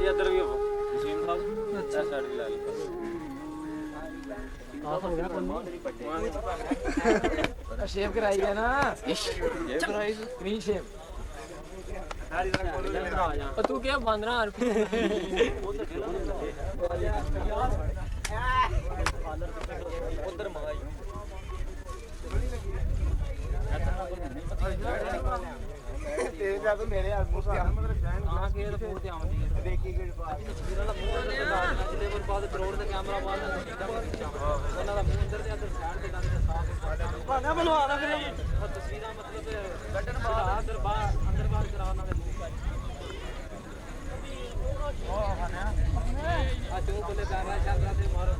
ਇੱਧਰ ਵੀ ਜਸੀਮ ਸਾਹਿਬ ਅੱਛਾ ਸਾਈਡ ਵੀ ਲਾ ਲਈ ਆਹ ਹੋ ਗਿਆ ਕੋਈ ਸ਼ੇਵ ਕਰਾਈ ਹੈ ਨਾ ਸ਼ੇਵ ਕਰਾਈ ਕਲੀਨ ਸ਼ੇਵ ਤੂੰ ਕਿਹਾ 15000 ਰੁਪਏ ਉਧਰ ਮੰਗਾਈ ਤੇ ਜਦ ਮੇਰੇ ਆਗੂ ਸਾਹ ਮਤਲਬ ਹਾਂ ਕਿ ਇਹ ਤਾਂ ਬਹੁਤ ਆਉਂਦੀ ਹੈ ਦੇਖੀ ਕਿ ਤਸਵੀਰਾਂ ਦਾ ਮੂੰਹ ਜਿਹਦੇ ਪਰ ਬਾਅਦ ਕਰੋੜ ਦਾ ਕੈਮਰਾ ਮਾਰ ਉਹਨਾਂ ਦਾ ਮੂੰਹ ਅੰਦਰ ਤੇ ਅੰਦਰ ਸਾਈਡ ਤੇ ਕਰਕੇ ਸਾਫ਼ ਬਾਣਾ ਬਣਵਾਣਾ ਫਿਰ ਤਸਵੀਰਾਂ ਮਤਲਬ ਕੱਢਣ ਬਾਹਰ ਅੰਦਰ ਬਾਹਰ ਕਰਾਉਣਾ ਦੇ ਉਹ ਹਨਾ ਆ ਜੋ ਕੋਲੇ ਕਰ ਰਿਹਾ ਚੱਲ ਰਿਹਾ ਤੇ ਮਾਰੋ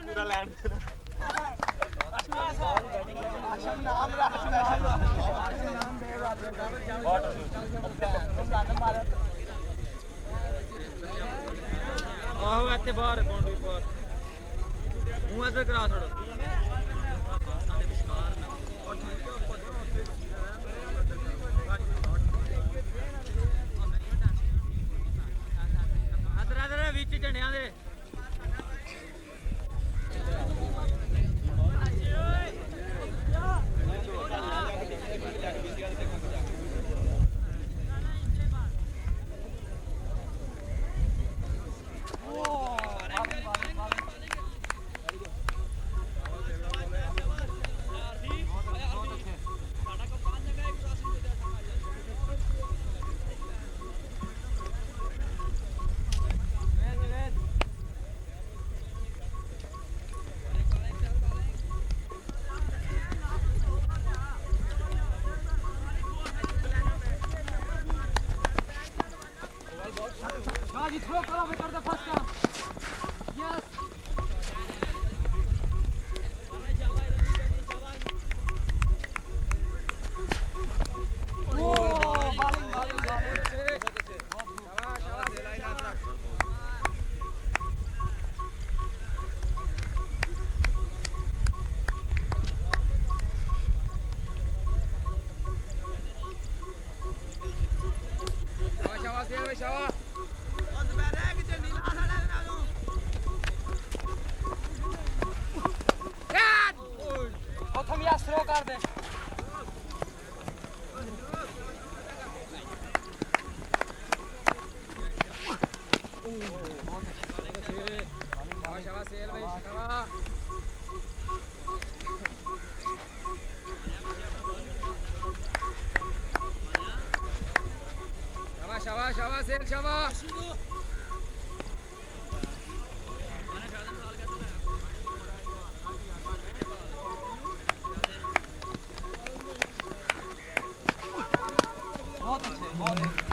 ਪੂਰਾ ਲੈਂਡ ਆਹੋ ਇੱਥੇ ਬਾਹਰ ਬਾਉਂਡਰੀ ਬਾਹਰ ਮੂੰਹ ਇੱਧਰ ਕਰਾ ਥੋੜਾ ਇੱਧਰ ਵਿੱਚ ਝੰਡਿਆਂ ਦੇ Throw kilometer the first time. Yes. Throw कर दे शाबाश शाबाश सेल शाबाश बहुत अच्छे बहुत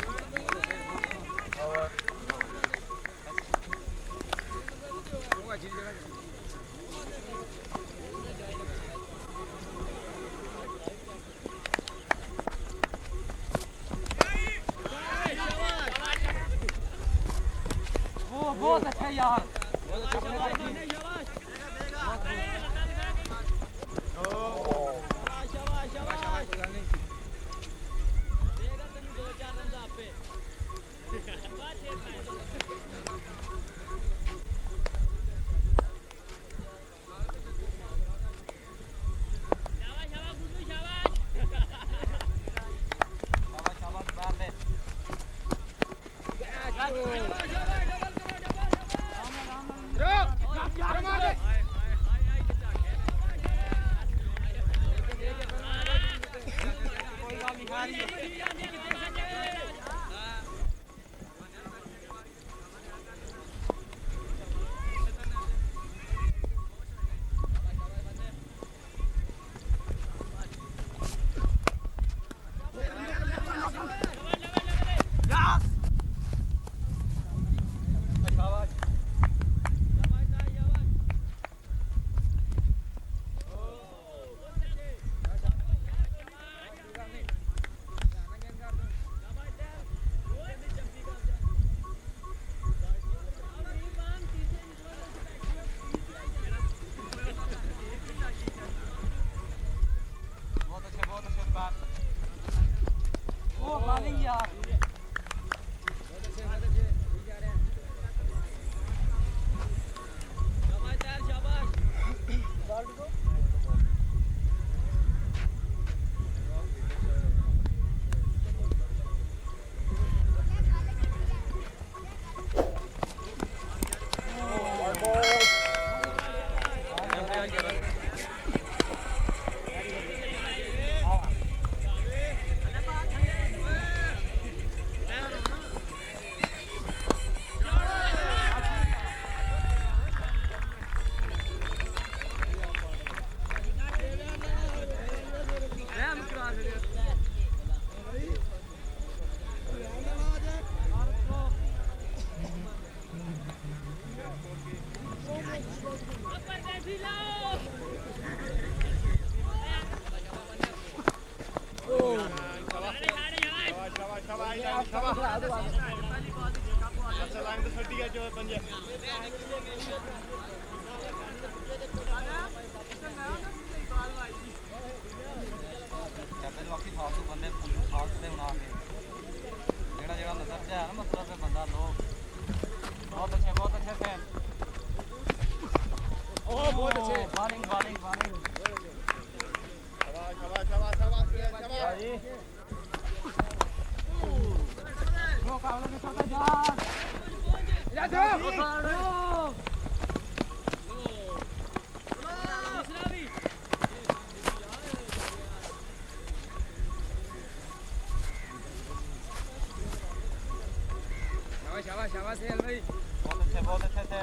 ਬਾਕੀ ਫਾਲਤੂ ਬੰਦੇ ਫਾਲਤੂ ਦੇ ਬਣਾ ਕੇ ਜਿਹੜਾ ਨਜ਼ਰ ਤੇ ਆ ਨਾ ਮਤਲਬ ਤੇ ਬੰਦਾ ਲੋ ਬਹੁਤ ਅੱਛੇ ਫੈਨ ਉਹ ਬਹੁਤ ਅੱਛੇ ਬਾਲਿੰਗ ਸ਼ਾਬਾਸ਼ ਜੀ ਲੋ ਕਾਵਲੇ में छोटा जान जा दो शाबाश है भाई बहुत अच्छे थे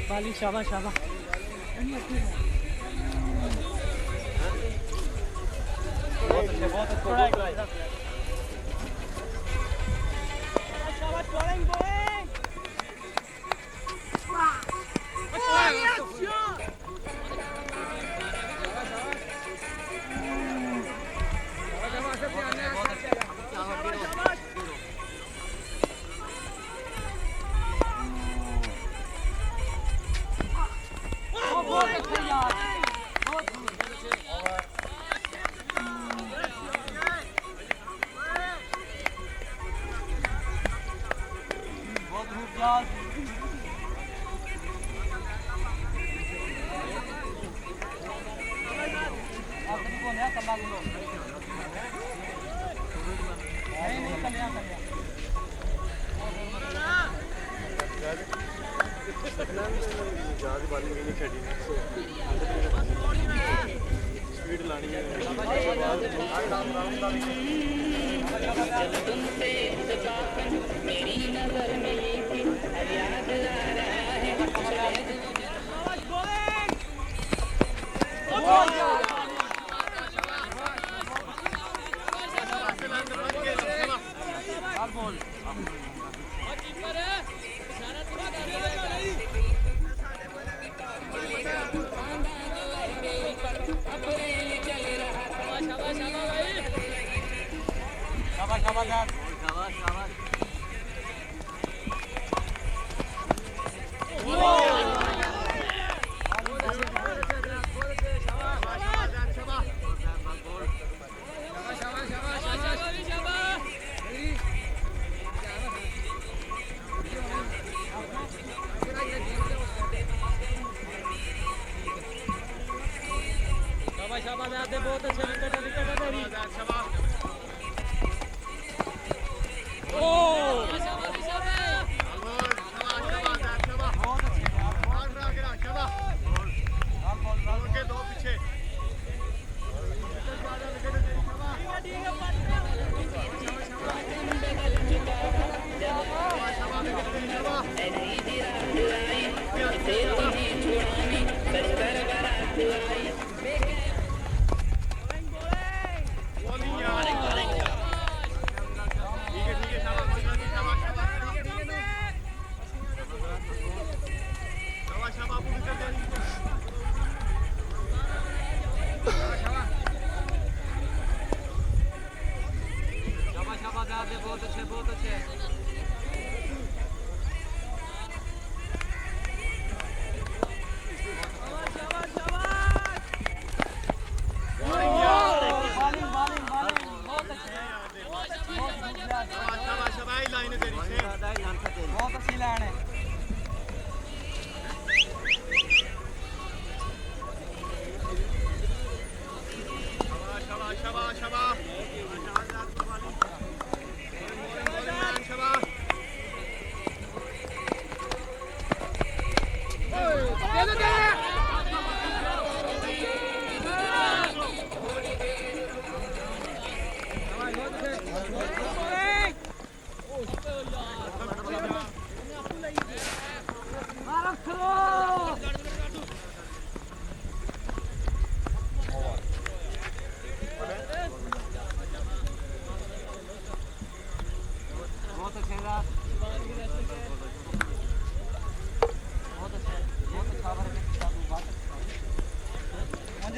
बाली शाबाश शाबाश बहुत अच्छा शाबाश बॉलिंग बॉलिंग बहुत अच्छे विकेट है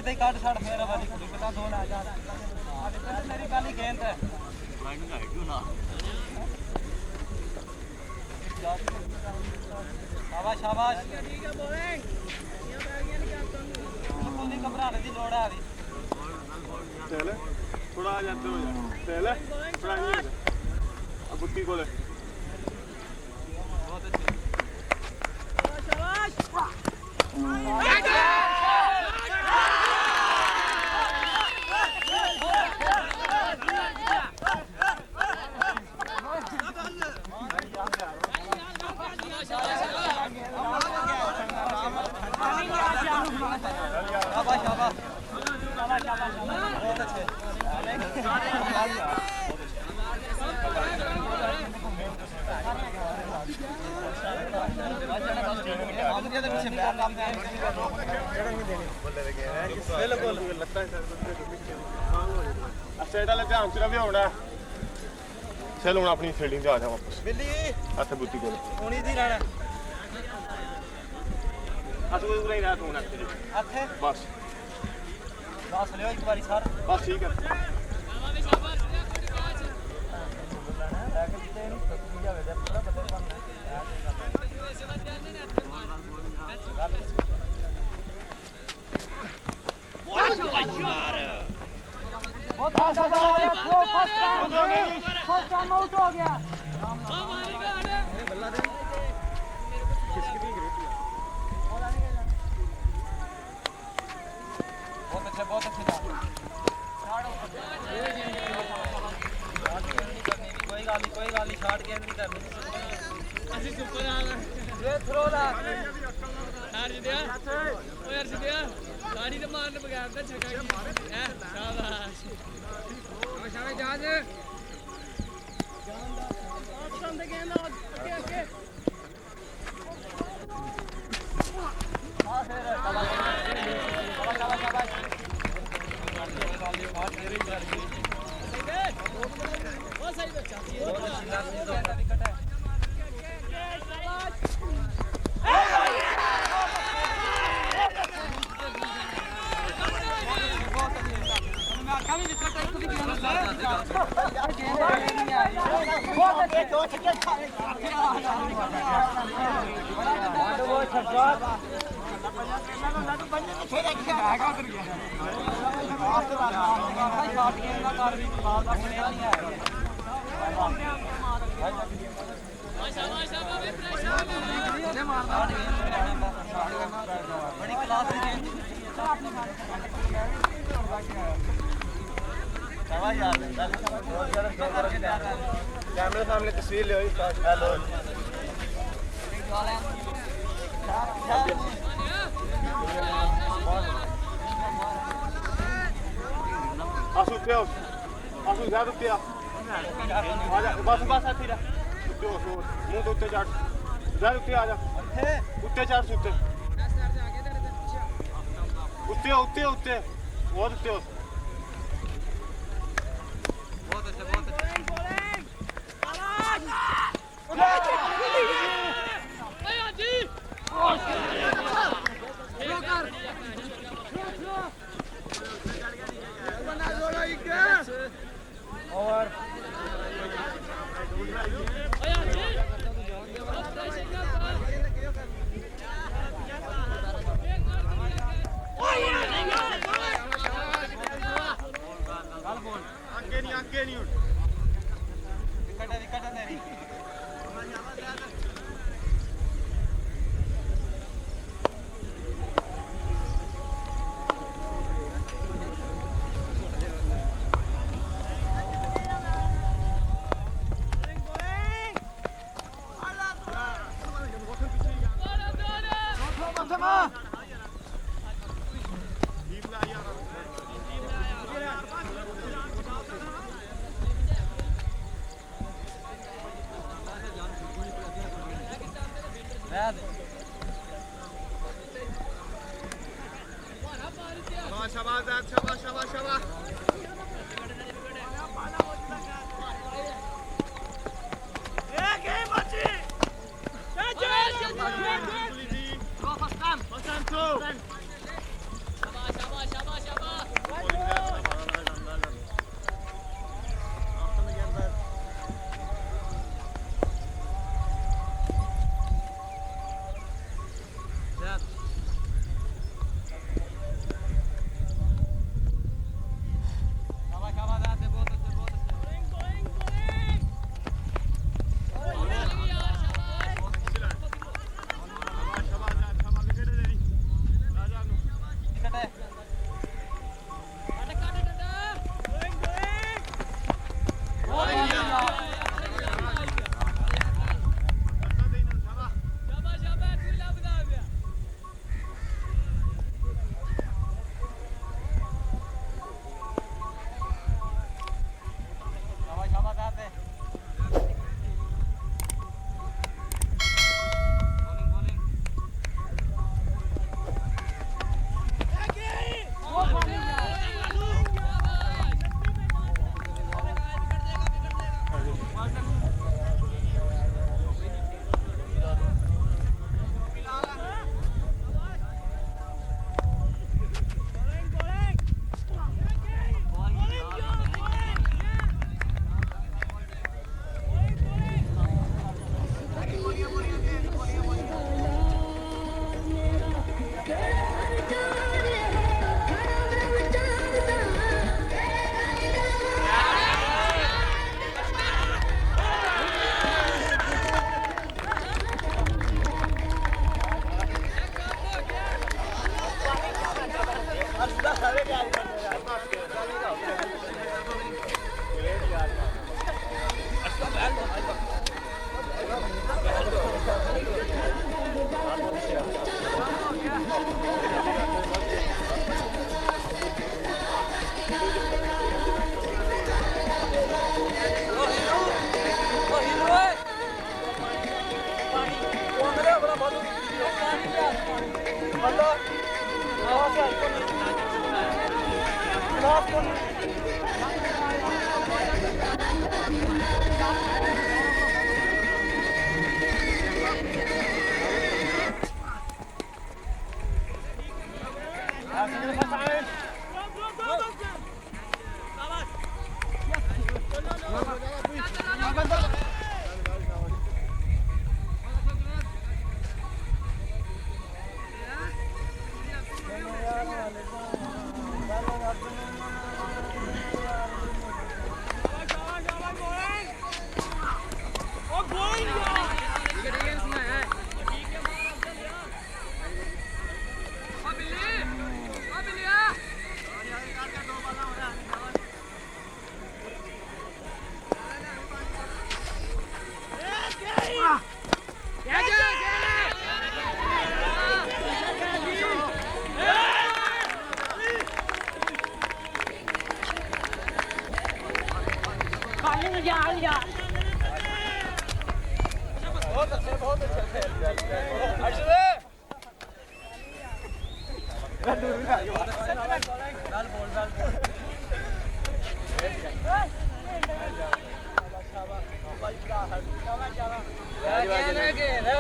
तेरी काट छड़ मेरा वाली कुड़ी बेटा दो ना जा मेरी काली गेंद है शाबाश शाबाश ठीक है बॉलिंग ये बैगियां नहीं करता बिल्कुल नहीं घबराने की लोड़ है चल थोड़ा आ जाते हो चल थोड़ा नहीं हो अब बुट्टी को ले बहुत अच्छे शाबाश बहुत अच्छे सेट वाले ध्यान च रवि होना चल हूँ अपनी फील्डिंग से आ जा वापस बिल्ली हथ बुत्ती को होनी दी रहना हथ कोई नहीं रहा तू हथे बस दस लियो एक बारी सर बस ठीक है बहुत अच्छे कोई गल नहीं शार्ट गेम नहीं करनी ਅਸੀਂ ਸੁਪਰ ਆ ਗਏ ਇਹ ਥਰੋ ਦਾ ਹਰ ਜਿਦਿਆ ਓ ਯਾਰ ਜਿਦਿਆ ਗਾੜੀ ਤੇ ਮਾਰਨ ਬਗੈਰ ਤਾਂ ਛੱਕਾ ਕੀ ਹੈ ਸ਼ਾਬਾਸ਼ ਸ਼ਾਬਾਸ਼ ਜਾਜ ਆਪਸ਼ਨ ਦੇ ਗੇਂਦ ਅੱਗੇ ਅੱਗੇ ਆ ਫਿਰ ਸ਼ਾਬਾਸ਼ ਉਹ ਸਹੀ ਬੱਚਾ ਬਹੁਤ ਅੱਛਾ ਵਿਕਟ ਹੈ बड़ी क्लास कैमरे सामने तस्वीर ले हेलो आसू उठे आसू ज्यादा उठे आजा बस बस आती रहा उठे मुंह तो उत्ते चढ़ ज्यादा उठे आजा उत्ते चढ़ सुते उत्ते उत्ते उत्ते बहुत उत्ते बहुत अच्छा बहुत अच्छा और आगे नहीं विकेट है तेरी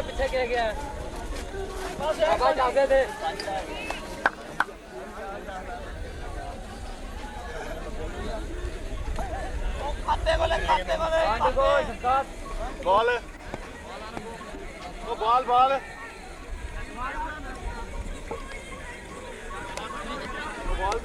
पीछे क्या गया आवाज आगे थे बॉल ओ बॉल बॉल बॉल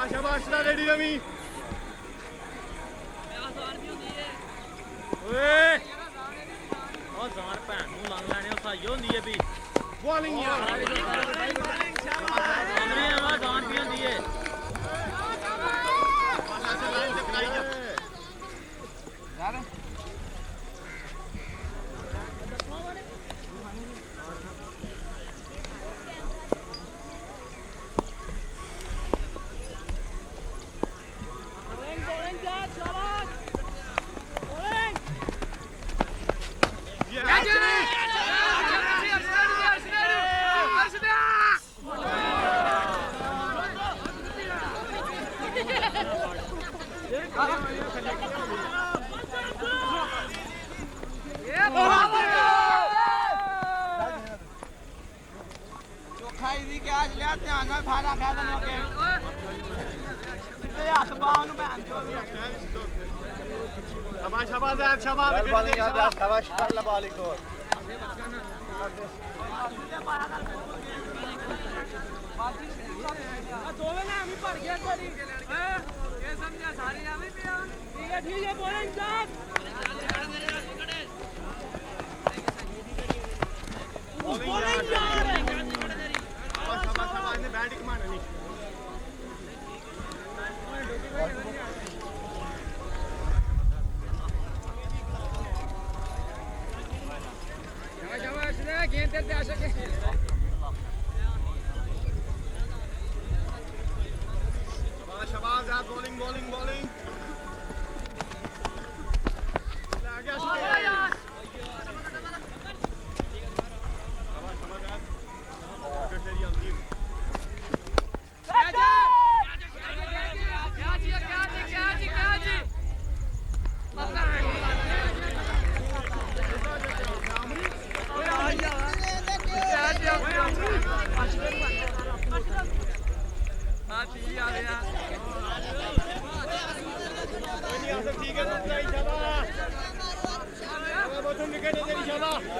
शाबाश रेडी रवि ओए ओ जान भैन नु लंग लेने ओ सही होंदी है भी बॉलिंग यार हमने आवाज जान भी होंदी है पासा से लाइन से कराई यार चौखाई दी के आज लिया ध्यान नाल फाड़ा खा देनो के ए हाथ बाह नु भैन चो शाबाश शाबाश यार शाबाश बॉलिंग यार शाबाश कर ले बॉलिंग को दोवे ना हम पड़ गया तेरी ये समझा सारी आवे पे ठीक है बॉलिंग स्टार्ट बॉलिंग यार शाबाश ने बैटिंग मारना नहीं शाबाश रे गेंद तेरे आशा के bowling. आ गया ठीक है तुम विकेट है तेरी शाबाश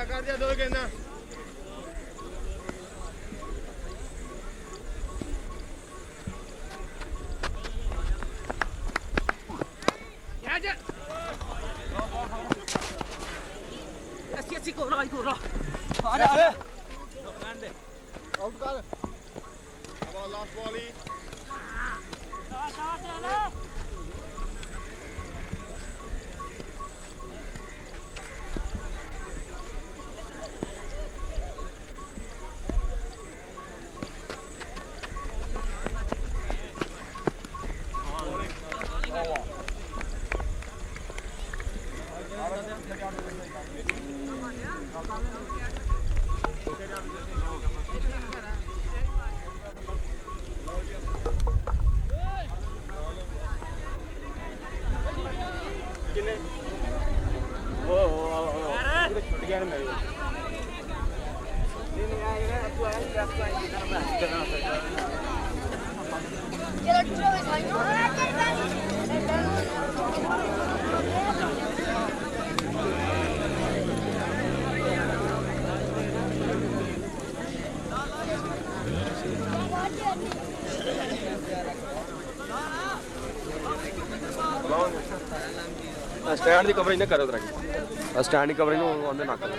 कर दिया दो गेंदा आउट कर अब लास्ट बॉल ही स्टैंड की कवरेज ना करो तरह स्टैंड की कवरेज आंदे ना करो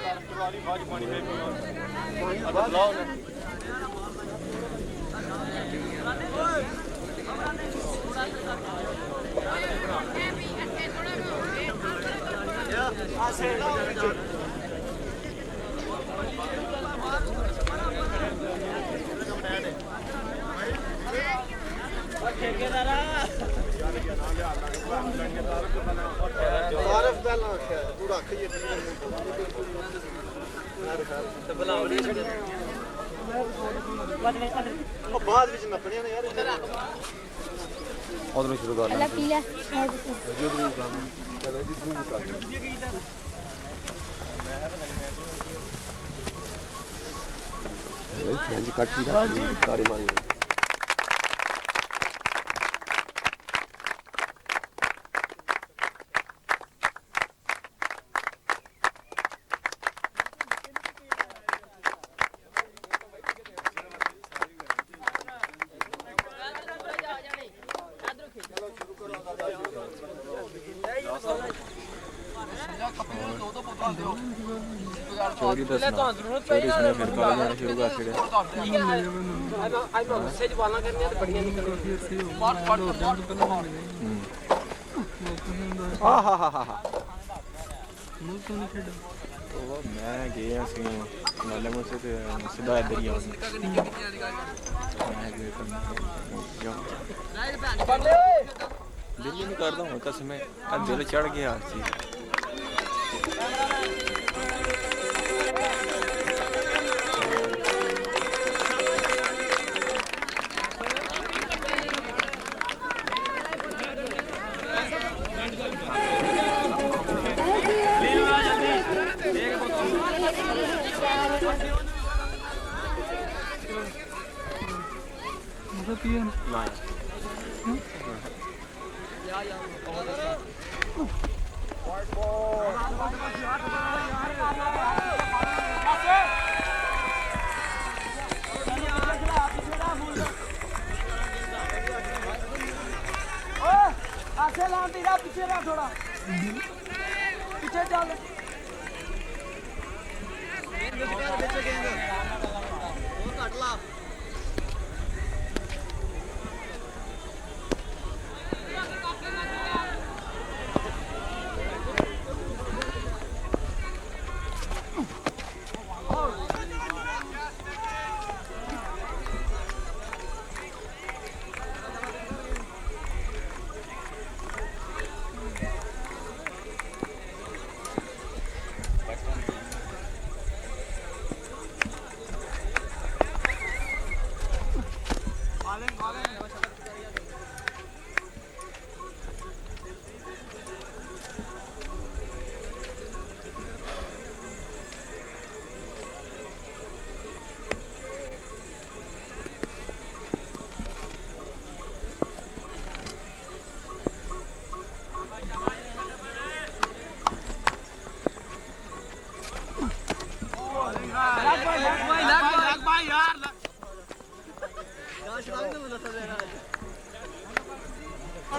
उधरों शुरू कर सारी मारी चोरी दसना चोरी सुने फिर काला जाना शुरू कर छड़े ਅੱਜ ਮੈਂ ਗੁੱਸੇ 'ਚ ਵਾਲਾਂ ਕਰਨੀਆਂ ਤੇ ਬੜੀਆਂ ਨਿਕਲਣੀਆਂ आ हा हा हा हा मैं गया सी नाले मुझसे तो सीधा इधर ही दिल नहीं करता हूँ कसम है दिल चढ़ गया सी आसे ला तेरा पीछे रहा थोड़ा पीछे चल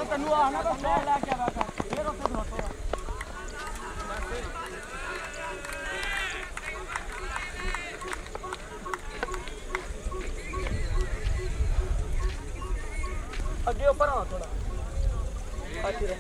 ਤੈਨੂੰ ਆਣਾ ਤਾਂ ਮੈਂ ਲੈ ਕੇ ਆਵਾਂਗਾ ਫੇਰ ਉੱਥੇ ਖੜੋਤੋ ਅੱਗੇ ਉੱਪਰ ਆ ਥੋੜਾ ਅੱਛੀ ਰਹਿ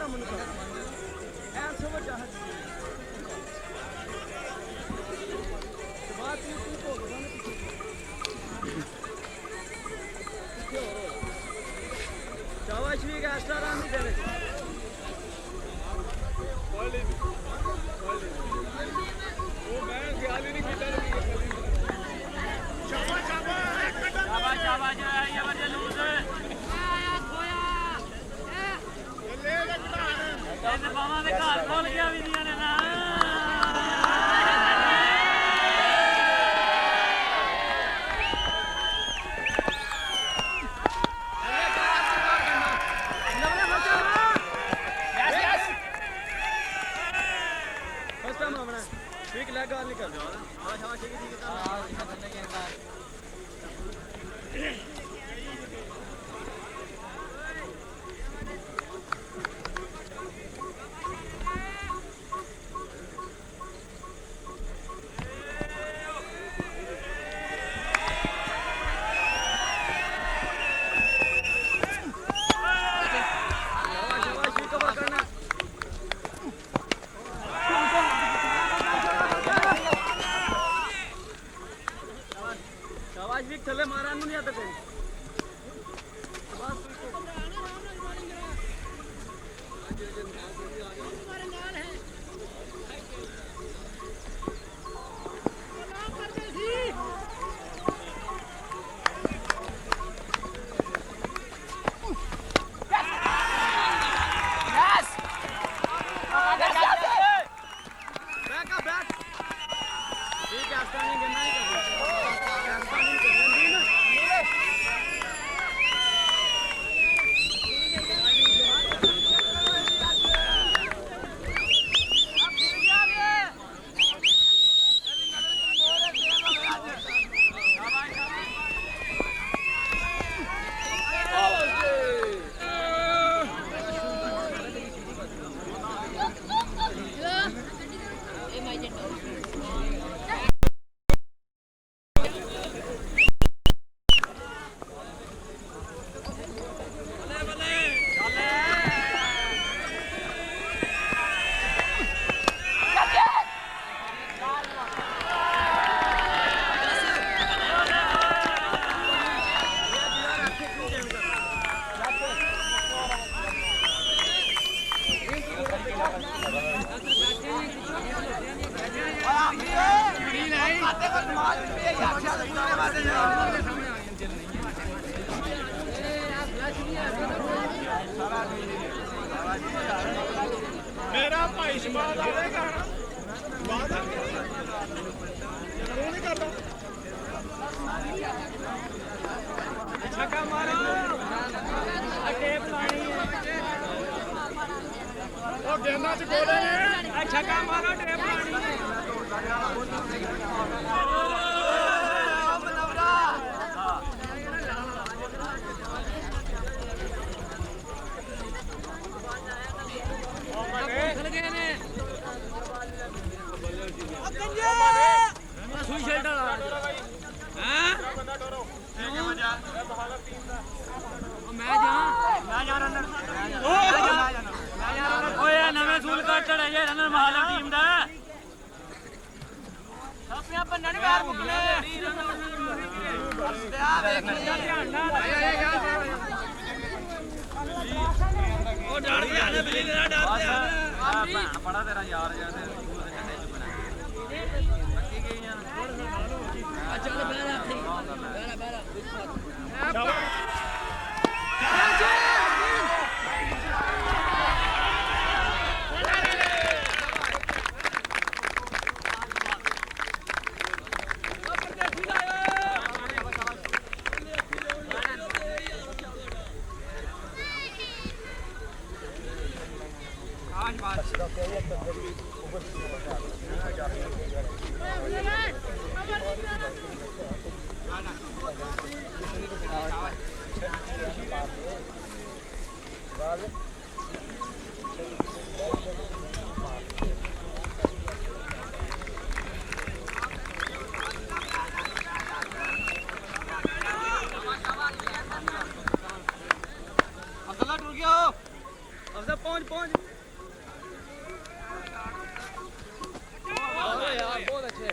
ਮੈਨੂੰ ਕਰ ਐ ਸੋ ਵੱਡਾ ਹੈ ਬਾਤ ਤੂੰ ਤੋਂ ਗਾਣੇ ਪਿੱਛੇ ਸ਼ਾਬਾਸ਼ ਵੀ ਗਾਸਟਰ ਰਾਂ ਦੀ ਦੇ ਉਹ ਮੈਂ ਗੱਲ ਹੀ ਨਹੀਂ ਕੀਤਾ ਸ਼ਾਬਾਸ਼ ਸ਼ਾਬਾਸ਼ ਸ਼ਾਬਾਸ਼ ਇਹ ਵਜੇ ਲੂਜ਼ ਇਹਨੇ ਬਾਵਾਂ ਦੇ ਘਰ ਖੋਲ ਗਿਆ ਵੀ ਦੀਆਂ ਨੇ ਨਾ ਫਸਟ ਟਾਈਮ ਆਉਣਾ ਠੀਕ ਲੱਗ ਗੱਲ ਨਹੀਂ ਕਰ ਸ਼ਾਬਾਸ਼ ਠੀਕ ਠੀਕ ਤਾਂ ਥੱਲੇ ਜਾਂਦਾ थले मारा नहीं आता कोई मेरा भाई शबाद आएगा बात नहीं करता छक्का मारो टेप लानी है ओ गेंदा च गोले ने छक्का मारो टेप लानी है सुई शर्ट वाला हैं मैं जा रनर ओए नवे सूल कट चढ़े जे रनर महालव टीम दा अपने बन्ना नहीं बाहर मुकले ओ डर गया ने बिल्ली ने डर गया बड़ा तेरा यार यार चल बैठा ठीक बैठा अफजल पहुंच पहुंच यार बहुत अच्छे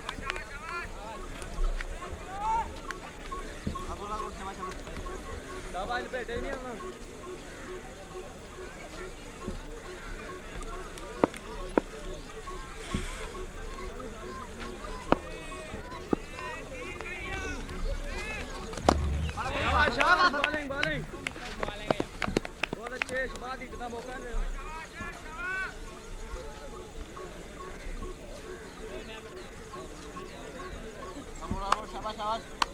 दवाई बैठे नहीं हम बॉलिंग बॉलिंग बहुत अच्छे बाद ही कितना मौका है शाबाश शाबाश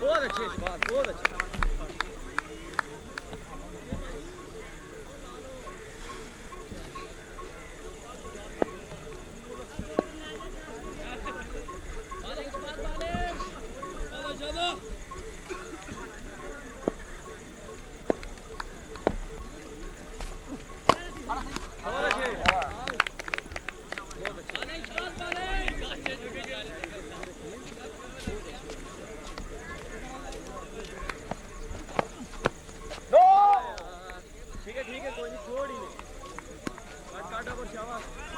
बहुत अच्छे बात बहुत अच्छे ठीक है कोई नहीं छोड़ ही नहीं काटा पर शाबाश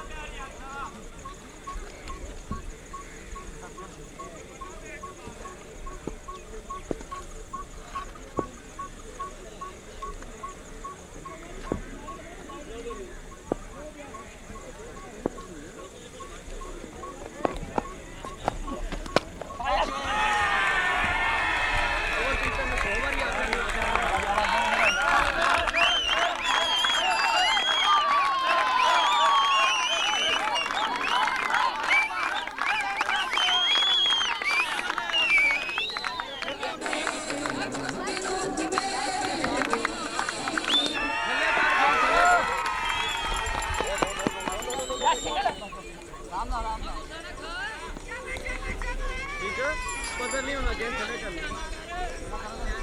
पता नहीं होना गेम खड़े करना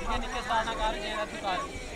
ये नीचे सारना कर जे रथ कर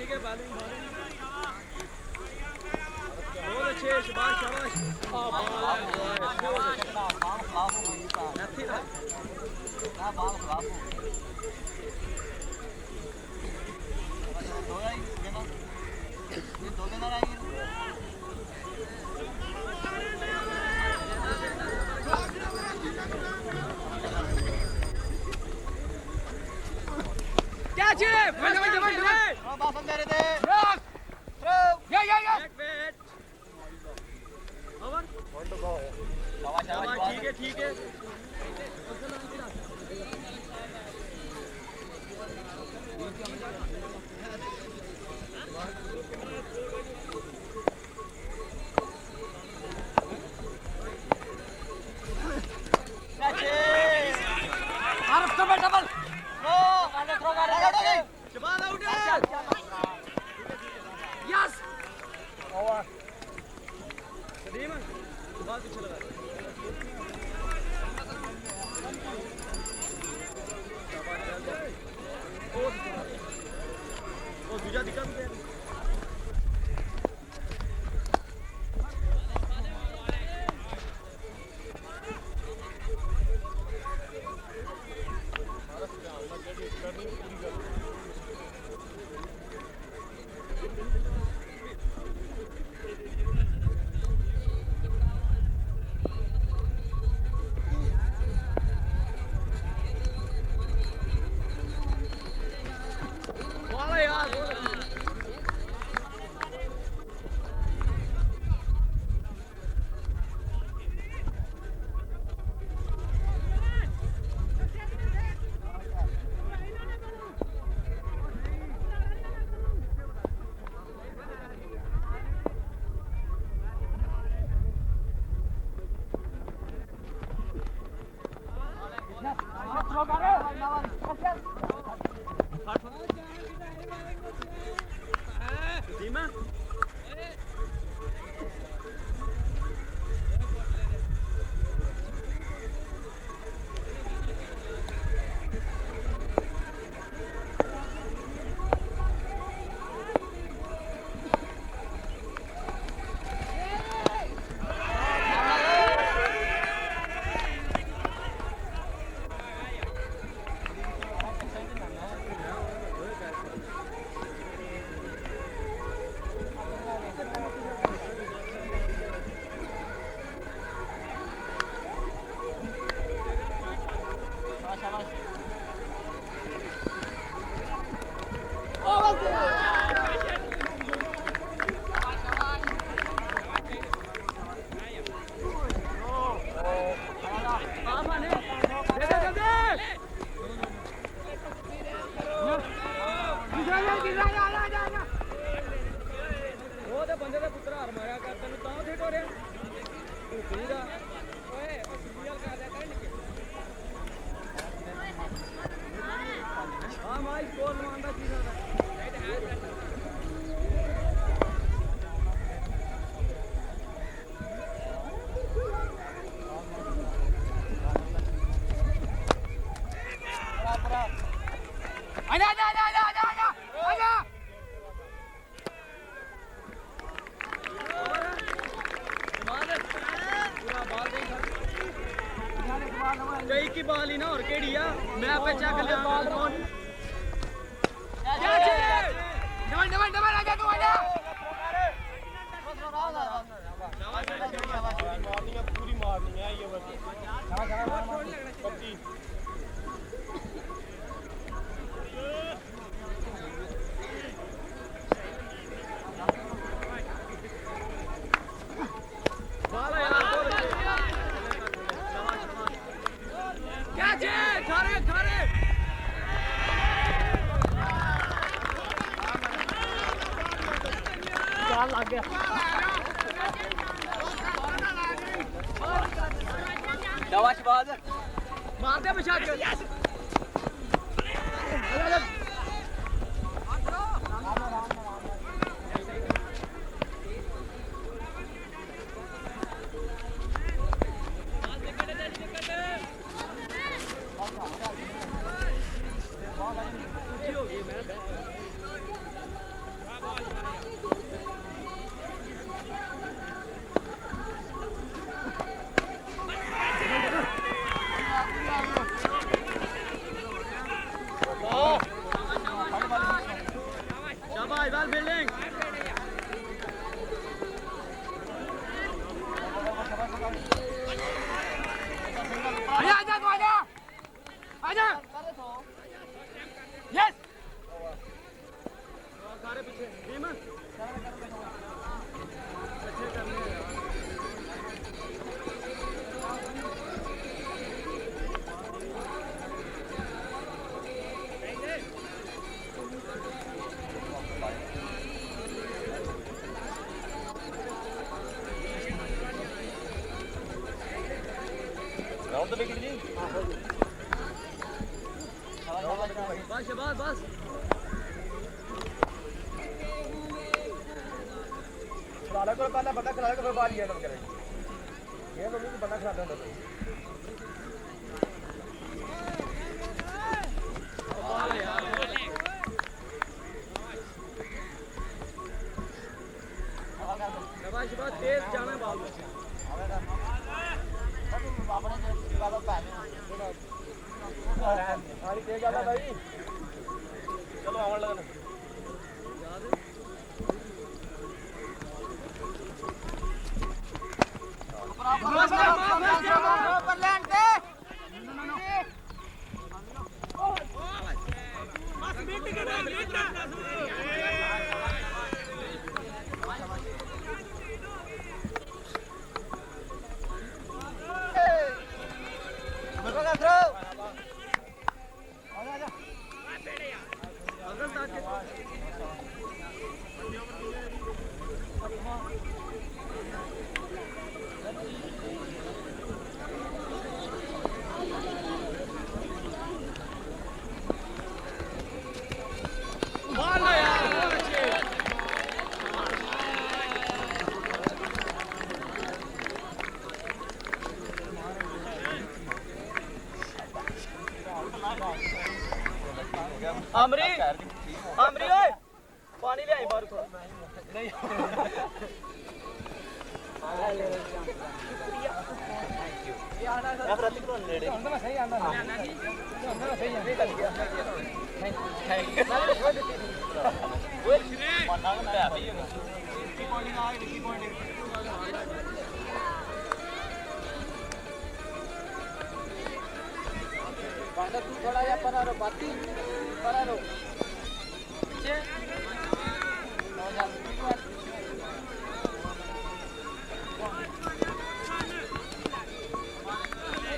ठीक है बैलिंग बहुत अच्छे शाबाश शाबाश ठीक है दूजा दिक्कत ਬੰਦੇ ਦਾ ਪੁੱਤਰ ਹਾਰ ਮਾਰਿਆ ਕਰ ਤੈਨੂੰ ਤਾਂ ਉੱਥੇ ਟੋਰਿਆ ਤੂੰ ਪੂਰਾ ਓਏ ਉਹ ਸੀਰੀਅਲ ਕਰ ਲਿਆ ਕਰ ਨਿੱਕੇ ਹਾਂ ਮਾਈ ਸਕੋਰ ਲਵਾਉਂਦਾ ਕੀ ਕਰਦਾ कई की बाल ही ना और केड़ी आ मैं पे चेक ले बाल कौन डबल डबल डबल आ जा तू आ जा पूरी मारनी है ये बस पक्की बाल यार लग गया शाबाश मार दे बचा के शाबाश बॉल फील्डिंग आजा आजा तू आजा आजा यस सारे पीछे टीम अच्छे करने राउंड तो विकेट जी बस शाबाश बस खिलाड़ा को पहला बंदा खिलाड़ा को फिर बाहर ये करे ये तो भी बंदा खिलाता होता शाबाश शाबाश तेज जाना बॉल सारी तेज वाला भाई चलो आवन लगन ऊपर लैंड पे आमरी आमरी ओए पानी ले आई बाहर थोड़ा नहीं ये आना सर प्रतीक को नेड़े अंदर सही आंदा अंदर सही नहीं कर गया ओए मना ना भाई की पॉइंटिंग आ गई की पॉइंटिंग बांधा तू थोड़ा या परा रो बाती परा रो पीछे नो जा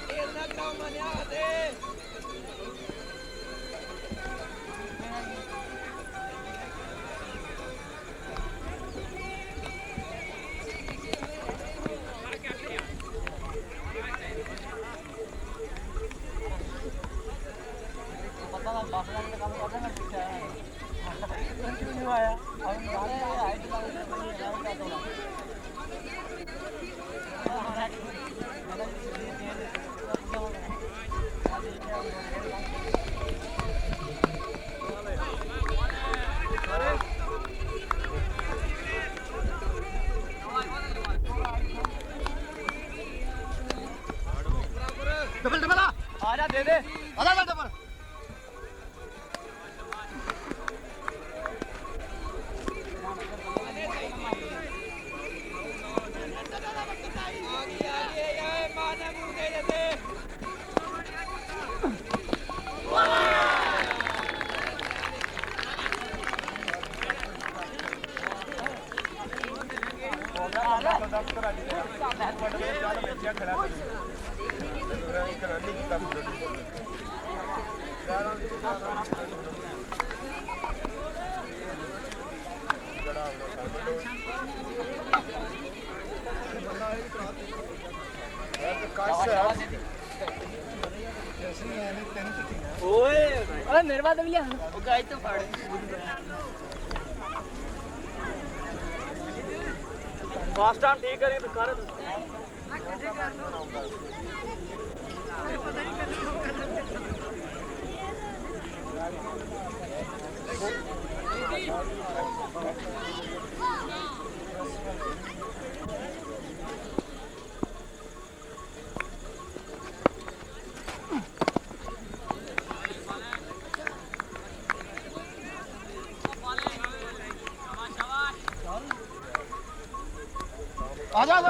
तेल ना ग्राउंड में आ दे डबल डबल आजा दे दे आजा डबल ओए अरे मेरे बाद भी वो गाय तो फाड़ फास्ट टाइम ठीक करें तो कर ਆ ਜਾ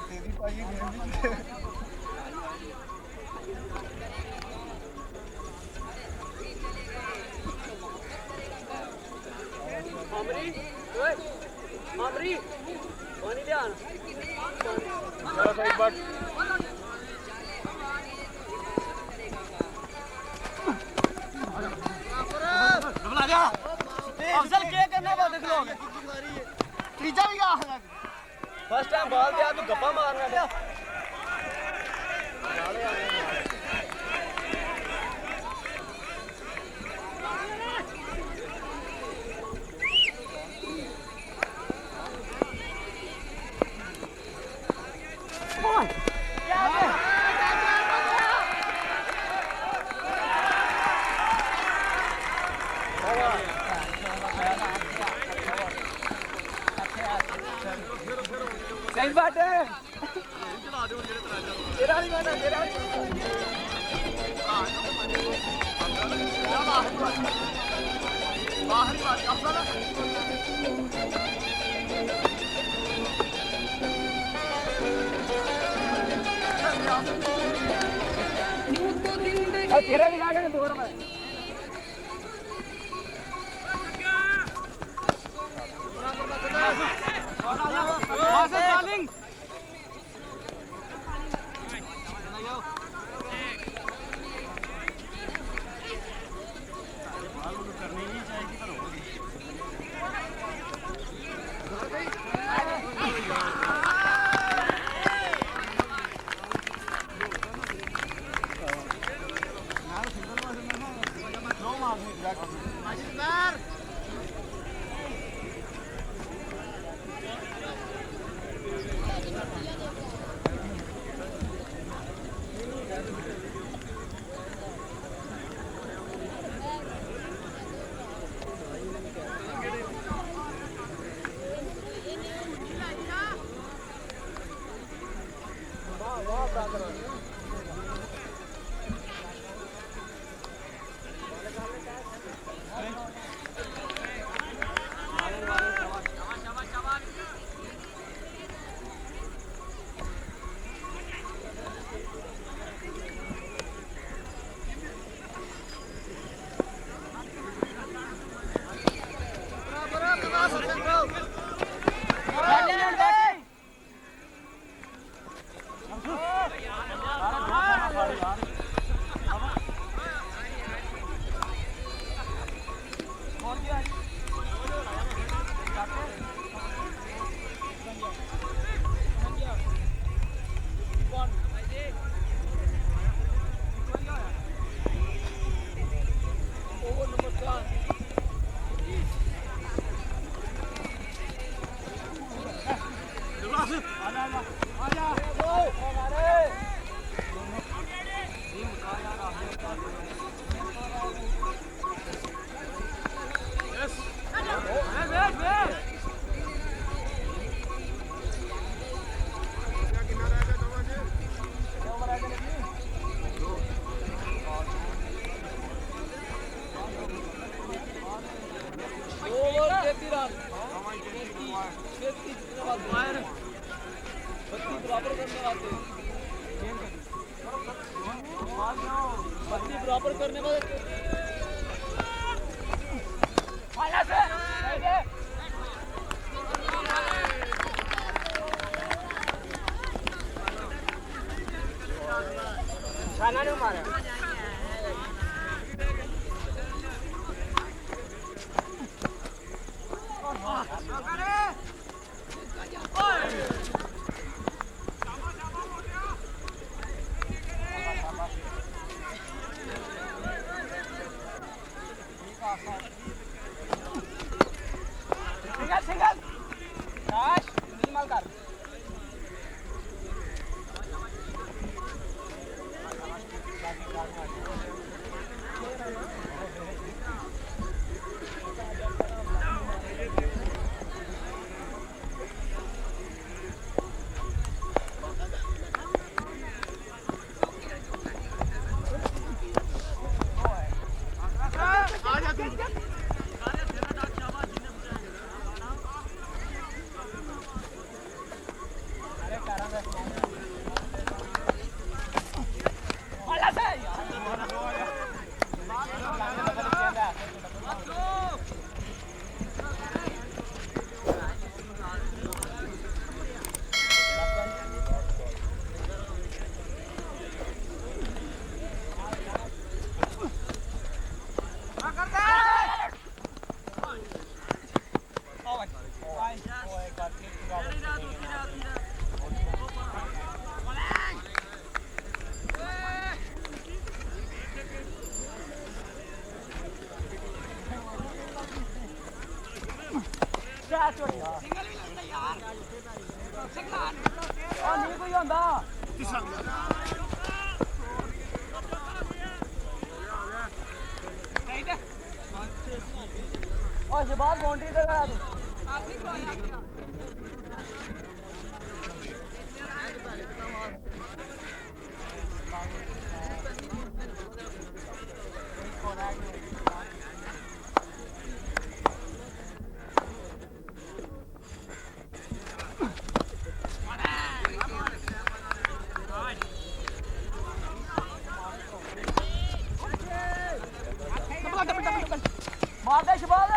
ਤੇਰੀ ਭਾਜੀ ਮਾਮਰੀ ਪਾਣੀ ਲਿਆਣ ਚਲੋ ਸਾਈਡ ਬਟ ਡਬਲ ਆ ਜਾ ਅਫਸਰ ਕੀ ਕਰਨਾ ਵਾ ਦੇਖ ਲੋਗੇ ਤੀਜਾ ਵੀ ਆ ਫਸਟ ਟਾਈਮ ਬਾਲ ਤੇ ਆ ਤੂੰ ਗੱਪਾ ਮਾਰਨਾ ਪਿਆ ਸਹੀ ਬਾਤ ਹੈ ਤੇਰਾ ਨਹੀਂ ਮਾਨਾ ਤੇਰਾ ਬਾਹਰੀ ਬਾਤ ਅਫਸਰ ਤੇਰਾ ਵੀ ਲਾ ਕੇ ਦੂਰ ਮੈਂ ਬੋਲਿੰਗ बराबर करने वाले खाना नहीं मारा सिंगल राश नीमल कर नहीं कोई होंदा और जवाब बाउंड्री पे लगा दो मार दे शबाल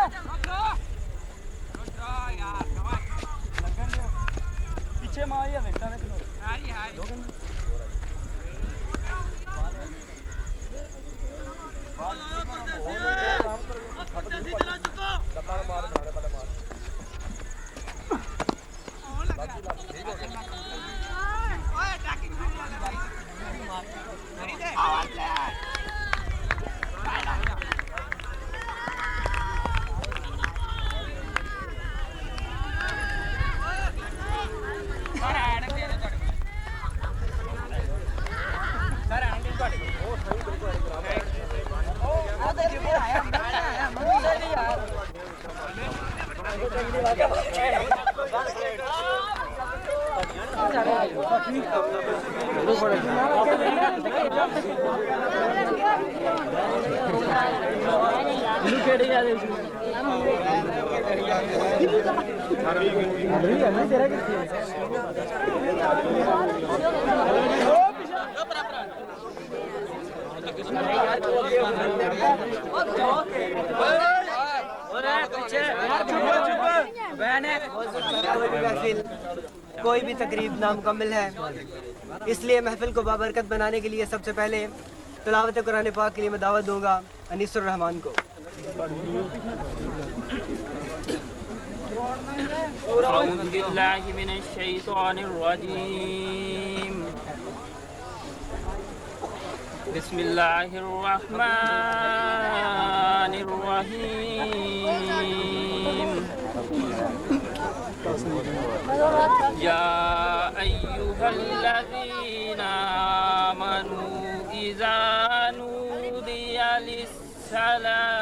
पीछे मारिया बेटा ने कोई भी तकरीब नामुकम्मल है, इसलिए महफिल को बाबरकत बनाने के लिए सबसे पहले तिलावत कुरान पाक के लिए मैं दावत दूंगा अनीसुर रहमान को। अऊज़ु बिल्लाहि मिनश शैतानिर रजीम बिस्मिल्लाहिर रहमानिर रहीम या अय्युहल्लज़ीना आमनू इज़ा नूदिया लिस्सलात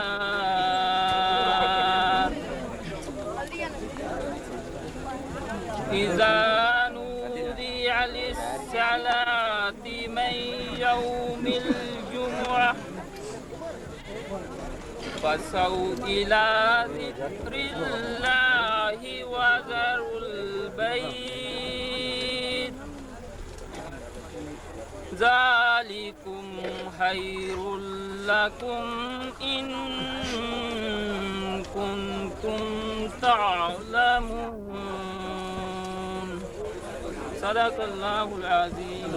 इज़ा नूदिया लिस्सलाति मिन यौमिल जुमुअह फसौ इला ज़िक्रिल्लाहि व ज़रुल बैत ज़ालिकुम खैरुल लकुम इन कुंतुम तअलमून। सदक़ल्लाहुल अज़ीम।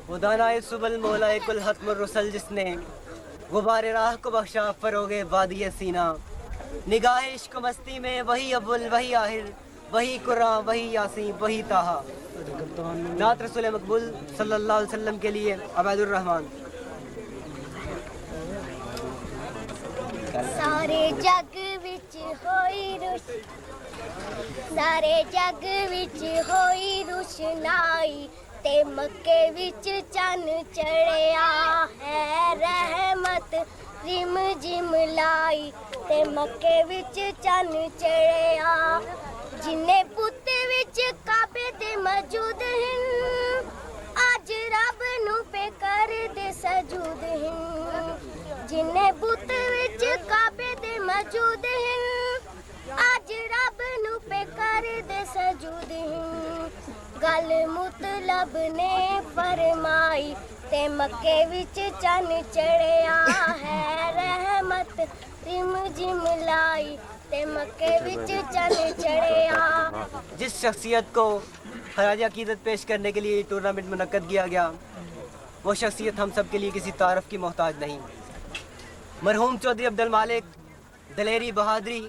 खुदानाए सुबल मौलाए कुल हत्मुर रुसल जिसने गुबारे राह को बख्शा फरोगे वादिय सीना, निगाह इश्क मस्ती में वही अव्वल वही आहिर वही कुरान वही यासीन वही ताहा। नात रसूल मकबूल सल्लल्लाहु अलैहि वसल्लम के लिए अबैदुर रहमान। सारे जग विच होई रुश सारे जग विच होई रुशनाई ते मक्के विच चन चढ़िया है रहमत रिम जिम लाई ते मक्के विच चन चढ़िया जिन्ने पुत्त विच काबे दे मौजूद हैं अज रब नू पे कर दे सजूद हैं जिन्ने पुत्त विच काबे दे मौजूद हैं अज रब नू पे कर दे सजूद हैं गल मुतलब ने फरमाई ते मक्के विच चन चढ़िया है रहमत रिम जिम लाई ते मक्के विच चन चढ़िया। जिस शख्सियत को खराज अकीदत पेश करने के लिए टूर्नामेंट मुनक्कद किया गया वो शख्सियत हम सब के लिए किसी तारफ़ की मोहताज नहीं। मरहूम चौधरी अब्दुल मालिक दलेरी बहादुरी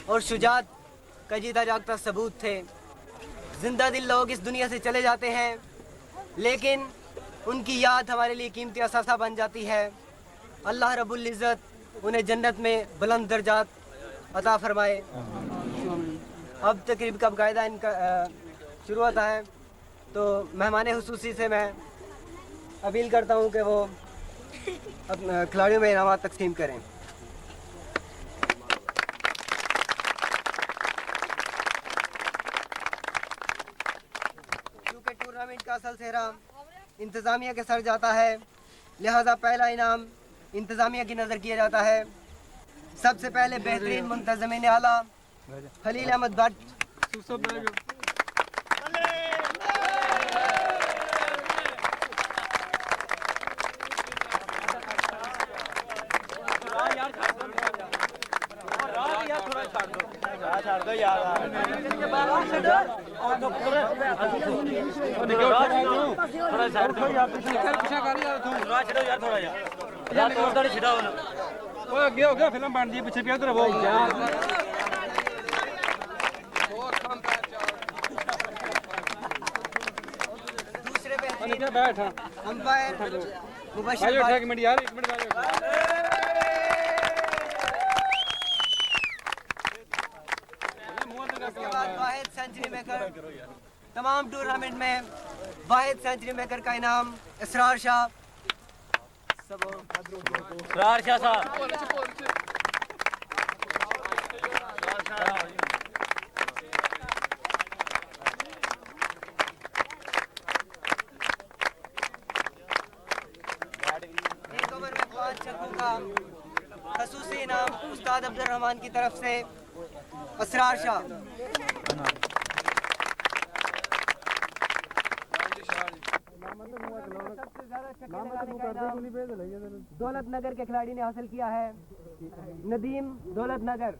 और शुजात का जीता जागता सबूत थे। जिंदा दिल लोग इस दुनिया से चले जाते हैं लेकिन उनकी याद हमारे लिए कीमती असासा बन जाती है। अल्लाह रब्बुल इज़्ज़त उन्हें जन्नत में बुलंद दर्जात अता फरमाए। अब तकरीब का कायदा इनका शुरू होता है, तो मेहमान हुसूसी से मैं अपील करता हूँ कि वो खिलाड़ियों में इनाम तकसीम करें। क्योंकि टूर्नामेंट का असल सेहरा इंतज़ामिया के सर जाता है, लिहाजा पहला इनाम इंतज़ामिया की नज़र किया जाता है। सबसे पहले बेहतरीन मुंतज़मीन आला खलील अहमद भट्ट। अगे हो गया फिल्म बन दी पिछे पिया उधर वो दूसरे बेहतरीन बैठ अंपायर मुबश्शिर भाई भट्ट। एक मिनट यार, एक मिनट उसके बाद वाहिद सेंचुरी मेकर, तमाम टूर्नामेंट में वाहिद सेंचुरी मेकर का इनाम इसरार शाह। इसरार शाह साहब। एक ओवर में 5 छक्कों का खसूसी इनाम उस्ताद अब्दुल रहमान की तरफ से इसरार शाह। दौलत नगर के खिलाड़ी ने हासिल किया है, नदीम दौलत नगर।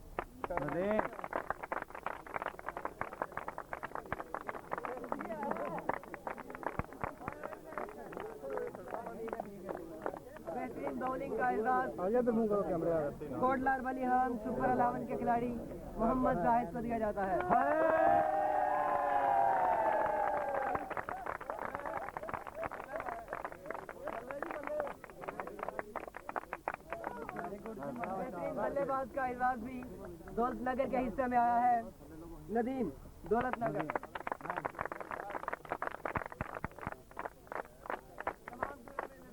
बेहतरीन बॉलिंग का एजाज कोटलार बलिहान सुपर 11 के खिलाड़ी मोहम्मद जाहिद को दिया जाता है। बेहतरीन बल्लेबाज का एजाज भी दौलत नगर के हिस्से में आया है, नदीम दौलत नगर।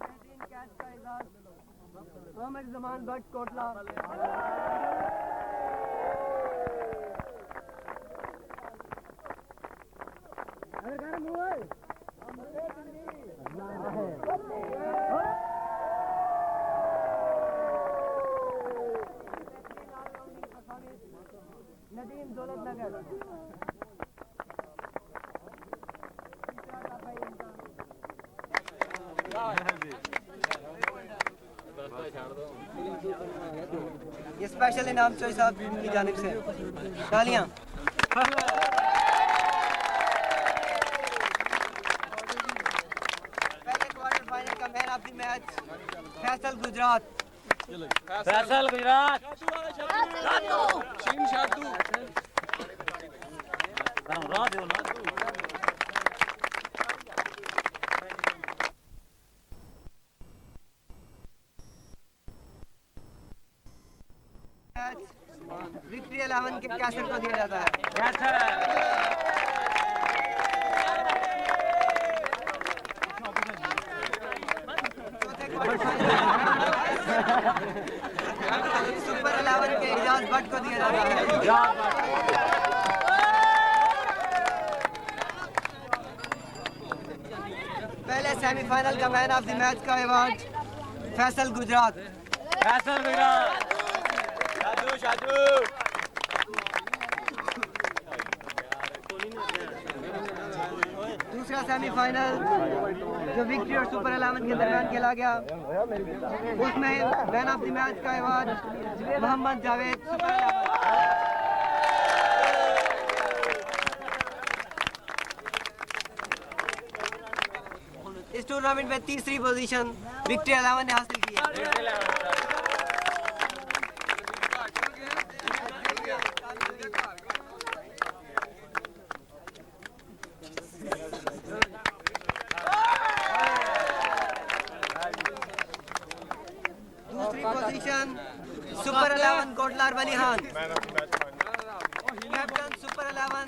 बेहतरीन कैच का एजाज मोहम्मद जमान भट्ट कोटला। नदीम दौलत नगर। ये स्पेशल इनाम चोई साहब की जानिब से तालियां। पहले क्वार्टर फाइनल का man of the match Faisal Gujarat. Faisal Gujarat. Victory 11 के कैसेट को दिया जाता है। सुपर 11 के इजाज भट्ट को दिया जाता है। पहले सेमीफाइनल का मैन ऑफ द मैच का अवार्ड फैसल गुजरात। फैसल गुजरात। दूसरा सेमीफाइनल जो विक्ट्री और सुपर 11 के दरमियान खेला गया, उसमें मैन ऑफ द मैच का अवार्ड मोहम्मद जावेद सुपर 11। इस टूर्नामेंट में तीसरी पोजीशन विक्ट्री 11 ने हासिल की है। दूसरी position super 11 Kotlar Wali Khan. Man of the match captain super 11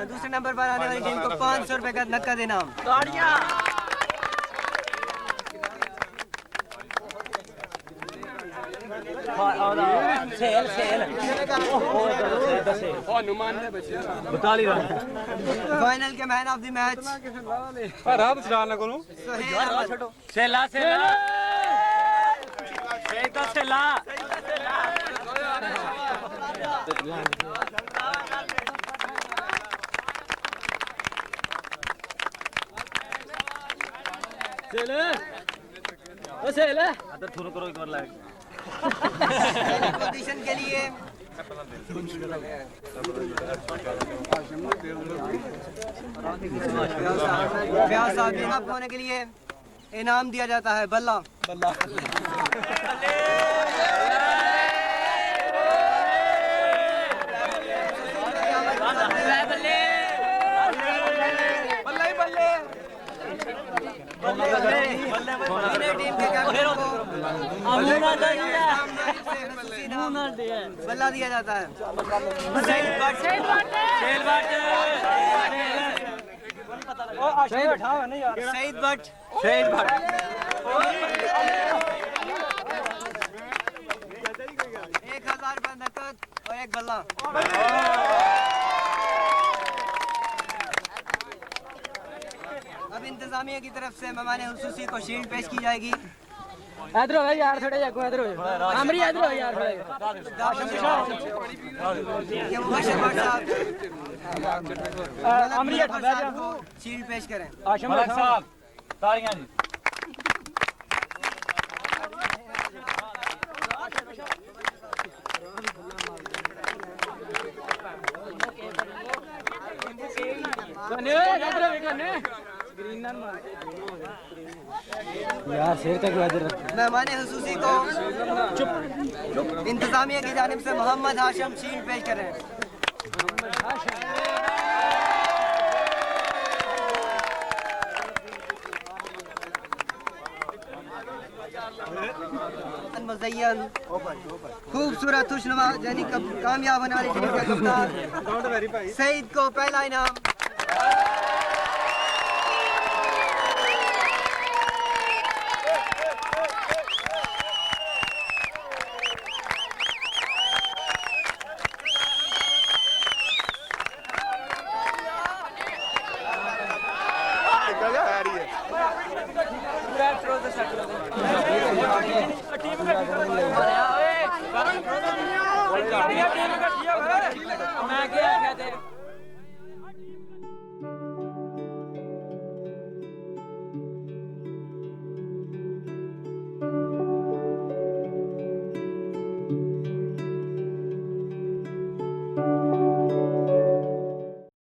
दूसरे नंबर पर आने वाली टीम को 500 रुपए का नकद इनाम। फाइनल के मैन ऑफ द मैच रात चला ना करो सेला सेला सेला पोजीशन के लिए होने के लिए इनाम दिया जाता है बल्ला। बल्ला दिया जाता है। शहीद भट्ट 1000 रुपये नकद और एक बल्ला। अब इंतजामिया की तरफ से मेहमान हुसूसी को शील्ड पेश की जाएगी। इधर हो यार थोड़ा जाको इधर हो हमरी इधर हो यार थोड़ा ये मुबशर भट्ट साहब हमरी को शील्ड पेश करें। आशम साहब तालियां जी यार शेर तक मेहमान हुसूसी को इंतजामिया की जानिब से मोहम्मद हाशिम शील्ड पेश करें। मुज़य्यन खूबसूरत खुशनुमा यानी कामयाब होने वाली टीम का कप्तान सईद को पहला इनाम। मैं क्या कहते